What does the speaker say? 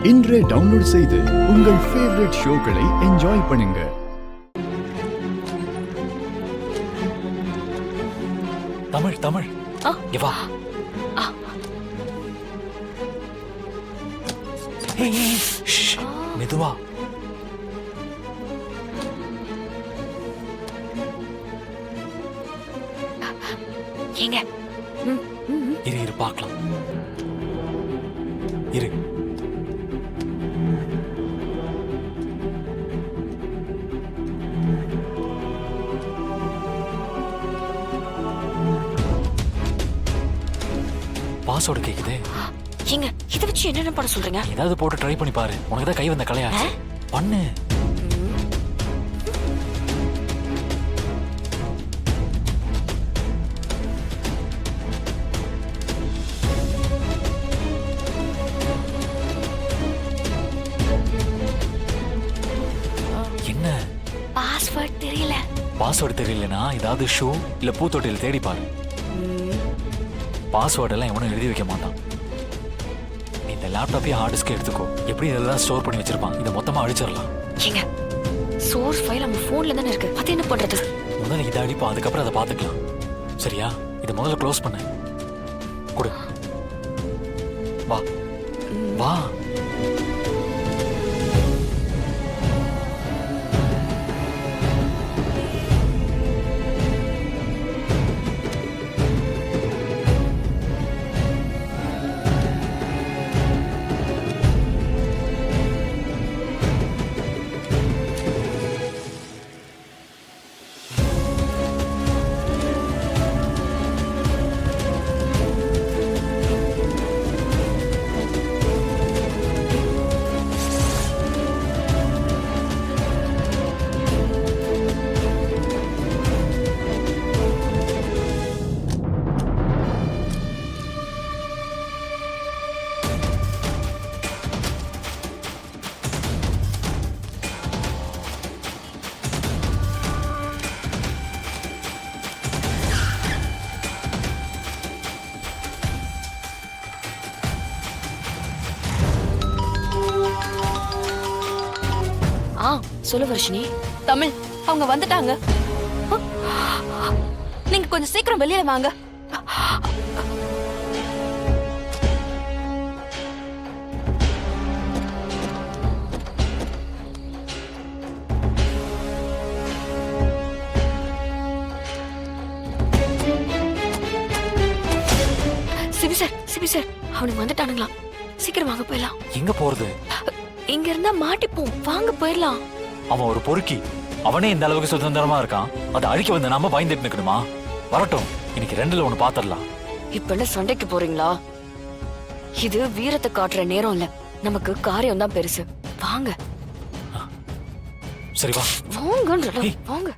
இன்றே டவுன்லோட் செய்து உங்கள் ஃபேவரட் ஷோக்களை என்ஜாய் பண்ணுங்க. தமிழ் தமிழ் வா. மெதுவா. ஏங்க இரு இரு பார்க்கலாம். இரு. பாஸ்வேர்டு கேக்குதே. ஏங்க இத வச்சு என்னென்ன பண்ண சொல்றீங்க? ஏதாவது போட்டு ட்ரை பண்ணி பாரு. உனக்கு தான் கை வந்த கலையாச்சு. பண்ணு. என்ன? பாஸ்வேர்ட் தெரியல. பாஸ்வேர்டு தெரியலனா ஏதாவது ஷூ இல்ல பூத்தொட்டியில் தேடி பாரு. பாஸ்வேர்டு எல்லாம் எவனும் எழுதி வைக்க மாட்டான். நீ இந்த லேப்டாப்பையும் ஹார்ட் டிஸ்க் எடுத்துக்கோ. எப்படி இதெல்லாம் ஸ்டோர் பண்ணி வச்சிருப்பான். இதை மொத்தமா அழிச்சிடலாம். ஏங்க சோர்ஸ் ஃபைல் நம்ம போன்ல தானே இருக்கு. அது என்ன பண்றது? முதல்ல இதை அடிப்பா, அதுக்கப்புறம் அதை பார்த்துக்கலாம். சரியா? இதை முதல்ல க்ளோஸ் பண்ணு. கொடு. வா வா. சொல்லு வர்ஷினி. தமிழ் அவங்க வந்துட்டாங்க. நீங்க கொஞ்சம் சீக்கிரம் வெளியில வாங்க. சிபி சார் அவனுக்கு வந்துட்டானுங்களா? சீக்கிரம் வாங்க போயிடலாம். எங்க போறது? இங்க இருந்தா மாட்டிப்போம். வாங்க போயிடலாம். அவன் ஒரு பொறுக்கி. அவனே இந்த அளவுக்கு சுதந்திரமா இருக்கான். அதை அழிக்க வந்து நாம பயந்துட்டு நிக்கணுமா? வரட்டும், இன்னைக்கு ரெண்டுல ஒண்ணு பாத்திரலாம். இப்ப என்ன சண்டைக்கு போறீங்களா? இது வீரத்தை காட்டுற நேரம் இல்ல. நமக்கு காரியம் தான் பெருசு. வாங்க. சரி வா. வாங்க வாங்க.